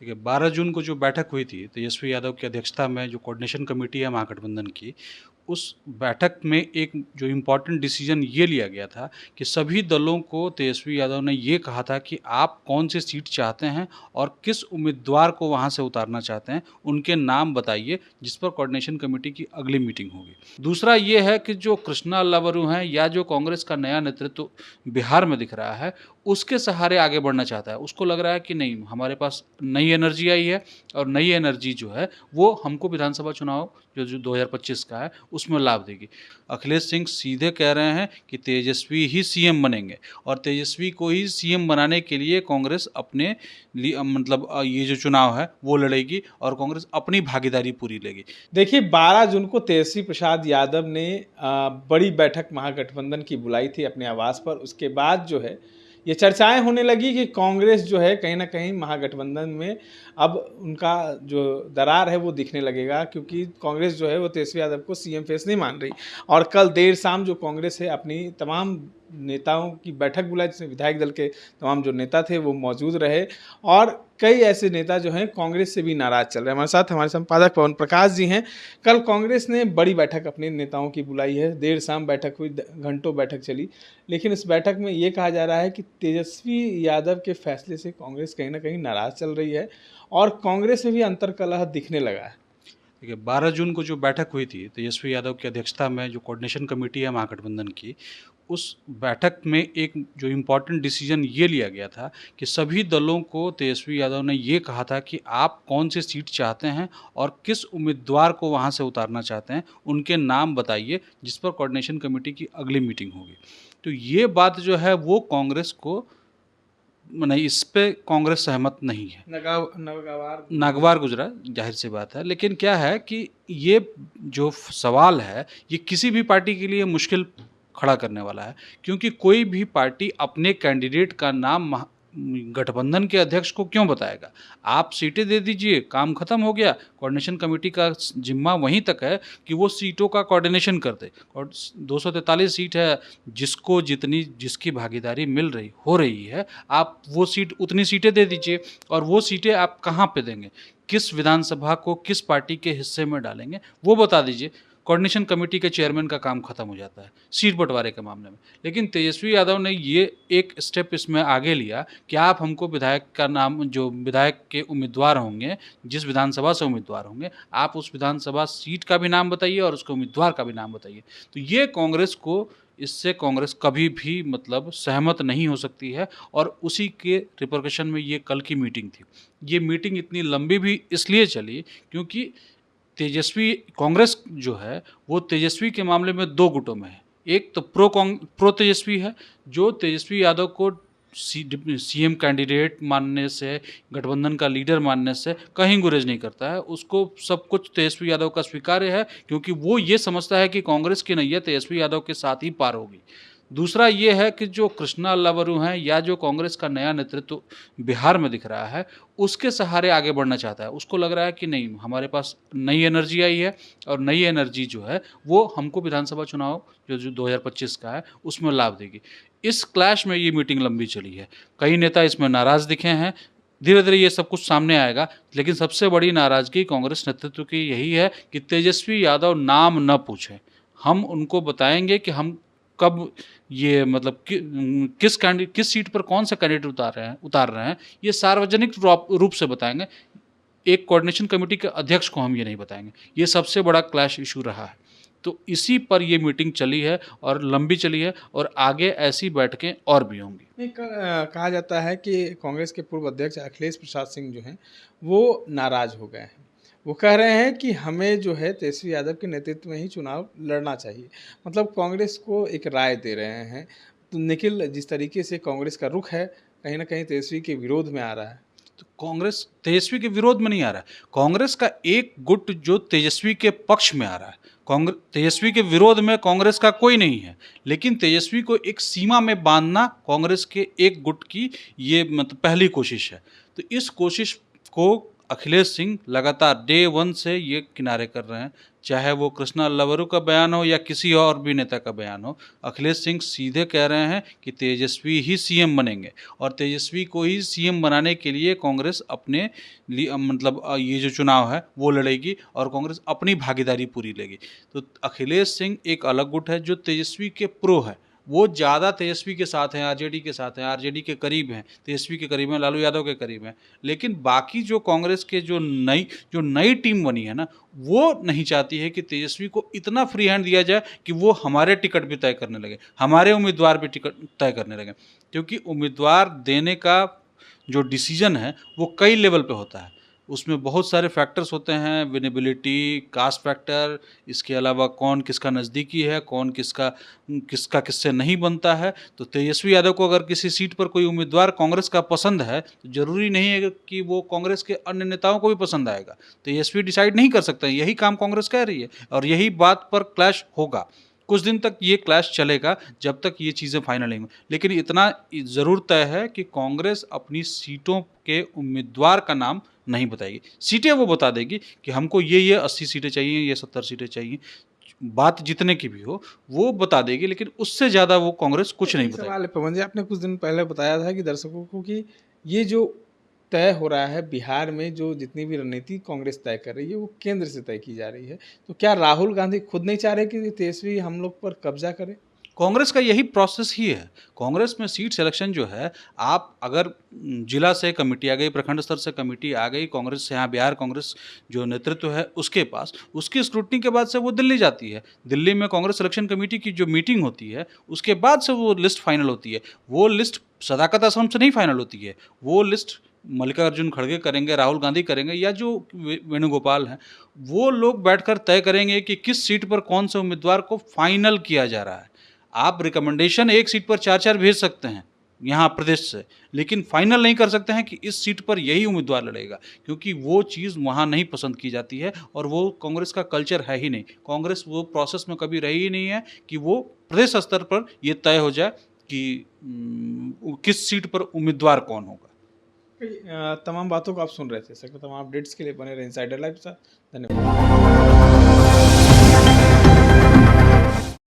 देखिए 12 जून को जो बैठक हुई थी तेजस्वी यादव की अध्यक्षता में, जो कोऑर्डिनेशन कमेटी है महागठबंधन की, उस बैठक में एक जो इम्पोर्टेंट डिसीजन ये लिया गया था कि सभी दलों को तेजस्वी यादव ने ये कहा था कि आप कौन सी सीट चाहते हैं और किस उम्मीदवार को वहाँ से उतारना चाहते हैं, उनके नाम बताइए, जिस पर कोऑर्डिनेशन कमेटी की अगली मीटिंग होगी। दूसरा ये है कि जो कृष्णा अल्लावरू हैं या जो कांग्रेस का नया नेतृत्व बिहार में दिख रहा है, उसके सहारे आगे बढ़ना चाहता है। उसको लग रहा है कि नहीं, हमारे पास नई एनर्जी आई है और नई एनर्जी जो है वो हमको विधानसभा चुनाव जो 2025 का है उसमें लाभ देगी। अखिलेश सिंह सीधे कह रहे हैं कि तेजस्वी ही सीएम बनेंगे और तेजस्वी को ही सीएम बनाने के लिए कांग्रेस अपने मतलब ये जो चुनाव है वो लड़ेगी और कांग्रेस अपनी भागीदारी पूरी लेगी। देखिए 12 जून को तेजस्वी प्रसाद यादव ने बड़ी बैठक महागठबंधन की बुलाई थी अपने आवास पर। उसके बाद जो है ये चर्चाएं होने लगी कि कांग्रेस जो है कहीं ना कहीं महागठबंधन में अब उनका जो दरार है वो दिखने लगेगा, क्योंकि कांग्रेस जो है वो तेजस्वी यादव को सीएम फेस नहीं मान रही। और कल देर शाम जो कांग्रेस है अपनी तमाम नेताओं की बैठक बुलाई, जिसमें विधायक दल के तमाम जो नेता थे वो मौजूद रहे और कई ऐसे नेता जो हैं कांग्रेस से भी नाराज चल रहे हैं। हमारे साथ हमारे संपादक पवन प्रकाश जी हैं। कल कांग्रेस ने बड़ी बैठक अपने नेताओं की बुलाई है, देर शाम बैठक हुई, घंटों बैठक चली, लेकिन इस बैठक में ये कहा जा रहा है कि तेजस्वी यादव के फैसले से कांग्रेस कहीं ना कहीं नाराज चल रही है और कांग्रेस में भी अंतर्कलह दिखने लगा है। देखिए 12 जून को जो बैठक हुई थी तेजस्वी यादव की अध्यक्षता में, जो कोऑर्डिनेशन कमेटी है महागठबंधन की, उस बैठक में एक जो इम्पोर्टेंट डिसीजन ये लिया गया था कि सभी दलों को तेजस्वी यादव ने ये कहा था कि आप कौन सी सीट चाहते हैं और किस उम्मीदवार को वहाँ से उतारना चाहते हैं, उनके नाम बताइए, जिस पर कोऑर्डिनेशन कमेटी की अगली मीटिंग होगी। तो ये बात जो है वो कांग्रेस को नहीं, इस पे कांग्रेस सहमत नहीं है। नागवार गुजरा, जाहिर सी बात है, लेकिन क्या है कि ये जो सवाल है ये किसी भी पार्टी के लिए मुश्किल खड़ा करने वाला है, क्योंकि कोई भी पार्टी अपने कैंडिडेट का नाम गठबंधन के अध्यक्ष को क्यों बताएगा। आप सीटें दे दीजिए, काम खत्म हो गया। कोऑर्डिनेशन कमेटी का जिम्मा वहीं तक है कि वो सीटों का कोऑर्डिनेशन कर दे। और 243 सीट है, जिसको जितनी जिसकी भागीदारी मिल रही हो रही है, आप वो सीट उतनी सीटें दे दीजिए। और वो सीटें आप कहाँ पे देंगे, किस विधानसभा को किस पार्टी के हिस्से में डालेंगे, वो बता दीजिए। कोऑर्डिनेशन कमेटी के चेयरमैन का काम खत्म हो जाता है सीट बंटवारे के मामले में। लेकिन तेजस्वी यादव ने ये एक स्टेप इसमें आगे लिया कि आप हमको विधायक का नाम, जो विधायक के उम्मीदवार होंगे, जिस विधानसभा से उम्मीदवार होंगे, आप उस विधानसभा सीट का भी नाम बताइए और उसके उम्मीदवार का भी नाम बताइए। तो ये कांग्रेस को, इससे कांग्रेस कभी भी मतलब सहमत नहीं हो सकती है। और उसी के रिपरकशन में ये कल की मीटिंग थी। ये मीटिंग इतनी लंबी भी इसलिए चली क्योंकि तेजस्वी, कांग्रेस जो है वो तेजस्वी के मामले में दो गुटों में है। एक तो प्रो तेजस्वी है, जो तेजस्वी यादव को सीएम कैंडिडेट मानने से, गठबंधन का लीडर मानने से कहीं गुरेज नहीं करता है। उसको सब कुछ तेजस्वी यादव का स्वीकार्य है, क्योंकि वो ये समझता है कि कांग्रेस की नैया तेजस्वी यादव के साथ ही पार होगी। दूसरा ये है कि जो कृष्णा अल्लावरू हैं या जो कांग्रेस का नया नेतृत्व बिहार में दिख रहा है, उसके सहारे आगे बढ़ना चाहता है। उसको लग रहा है कि नहीं, हमारे पास नई एनर्जी आई है और नई एनर्जी जो है वो हमको विधानसभा चुनाव जो 2025 का है उसमें लाभ देगी। इस क्लैश में ये मीटिंग लंबी चली है। कई नेता इसमें नाराज़ दिखे हैं। धीरे धीरे ये सब कुछ सामने आएगा, लेकिन सबसे बड़ी नाराज़गी कांग्रेस नेतृत्व की यही है कि तेजस्वी यादव नाम न पूछें। हम उनको बताएंगे कि हम कब ये मतलब किस सीट पर कौन सा कैंडिडेट उतार रहे हैं, ये सार्वजनिक रूप से बताएंगे। एक कोऑर्डिनेशन कमेटी के अध्यक्ष को हम ये नहीं बताएंगे। ये सबसे बड़ा क्लैश इशू रहा है। तो इसी पर ये मीटिंग चली है और लंबी चली है और आगे ऐसी बैठकें और भी होंगी। कहा जाता है कि कांग्रेस के पूर्व अध्यक्ष अखिलेश प्रसाद सिंह जो हैं वो नाराज हो गए हैं। वो कह रहे हैं कि हमें जो है तेजस्वी यादव के नेतृत्व में ही चुनाव लड़ना चाहिए। मतलब कांग्रेस को एक राय दे रहे हैं। तो निखिल, जिस तरीके से कांग्रेस का रुख है कहीं ना कहीं तेजस्वी के विरोध में आ रहा है। तो कांग्रेस तेजस्वी के विरोध में नहीं आ रहा है। कांग्रेस का एक गुट जो तेजस्वी के पक्ष में आ रहा है। कांग्रेस, तेजस्वी के विरोध में कांग्रेस का कोई नहीं है, लेकिन तेजस्वी को एक सीमा में बांधना कांग्रेस के एक गुट की ये मतलब पहली कोशिश है। तो इस कोशिश को अखिलेश सिंह लगातार डे 1 से ये किनारे कर रहे हैं, चाहे वो कृष्णा लवरू का बयान हो या किसी और भी नेता का बयान हो। अखिलेश सिंह सीधे कह रहे हैं कि तेजस्वी ही सीएम बनेंगे और तेजस्वी को ही सीएम बनाने के लिए कांग्रेस अपने मतलब ये जो चुनाव है वो लड़ेगी और कांग्रेस अपनी भागीदारी पूरी लेगी। तो अखिलेश सिंह एक अलग गुट है जो तेजस्वी के प्रो है, वो ज़्यादा तेजस्वी के साथ हैं, आरजेडी के साथ हैं, आरजेडी के करीब हैं, तेजस्वी के करीब हैं, लालू यादव के करीब हैं। लेकिन बाकी जो कांग्रेस के जो नई टीम बनी है ना, वो नहीं चाहती है कि तेजस्वी को इतना फ्री हैंड दिया जाए कि वो हमारे टिकट भी तय करने लगे, हमारे उम्मीदवार भी टिकट तय करने लगे। क्योंकि उम्मीदवार देने का जो डिसीजन है वो कई लेवल पे होता है, उसमें बहुत सारे फैक्टर्स होते हैं, विनेबिलिटी, कास्ट फैक्टर, इसके अलावा कौन किसका नज़दीकी है, कौन किसका किससे नहीं बनता है। तो तेजस्वी यादव को अगर किसी सीट पर कोई उम्मीदवार कांग्रेस का पसंद है तो ज़रूरी नहीं है कि वो कांग्रेस के अन्य नेताओं को भी पसंद आएगा। तेजस्वी डिसाइड नहीं कर सकते, यही काम कांग्रेस कह रही है और यही बात पर क्लैश होगा। कुछ दिन तक ये क्लैश चलेगा जब तक ये चीज़ें फाइनल नहीं हुई, लेकिन इतना ज़रूर तय है कि कांग्रेस अपनी सीटों के उम्मीदवार का नाम नहीं बताएगी। सीटें वो बता देगी कि हमको ये 80 सीटें चाहिए, ये 70 सीटें चाहिए, बात जितने की भी हो वो बता देगी, लेकिन उससे ज़्यादा वो कांग्रेस कुछ नहीं बताएगी। सवाल है पवन जी, आपने कुछ दिन पहले बताया था कि दर्शकों को कि ये जो तय हो रहा है बिहार में, जो जितनी भी रणनीति कांग्रेस तय कर रही है वो केंद्र से तय की जा रही है, तो क्या राहुल गांधी खुद नहीं चाह रहे कि तेजस्वी हम लोग पर कब्जा करे? कांग्रेस का यही प्रोसेस ही है। कांग्रेस में सीट सिलेक्शन जो है, आप अगर जिला से कमेटी आ गई, प्रखंड स्तर से कमेटी आ गई कांग्रेस से, यहाँ बिहार कांग्रेस जो नेतृत्व है उसके पास, उसकी स्क्रूटनी के बाद से वो दिल्ली जाती है। दिल्ली में कांग्रेस सिलेक्शन कमेटी की जो मीटिंग होती है उसके बाद से वो लिस्ट फाइनल होती है। वो लिस्ट सदाकत आश्रम से नहीं फाइनल होती है, वो लिस्ट मल्लिकार्जुन खड़गे करेंगे, राहुल गांधी करेंगे, या जो वेणुगोपाल हैं वो लोग बैठकर तय करेंगे कि किस सीट पर कौन से उम्मीदवार को फाइनल किया जा रहा है। आप रिकमेंडेशन एक सीट पर 4-4 भेज सकते हैं यहाँ प्रदेश से, लेकिन फाइनल नहीं कर सकते हैं कि इस सीट पर यही उम्मीदवार लड़ेगा, क्योंकि वो चीज़ वहाँ नहीं पसंद की जाती है और वो कांग्रेस का कल्चर है ही नहीं। कांग्रेस वो प्रोसेस में कभी रही ही नहीं है कि वो प्रदेश स्तर पर ये तय हो जाए कि किस सीट पर उम्मीदवार कौन होगा। तमाम बातों को आप सुन रहे थे, तमाम अपडेट्स के लिए बने रहे इनसाइडर लाइव के साथ। धन्यवाद।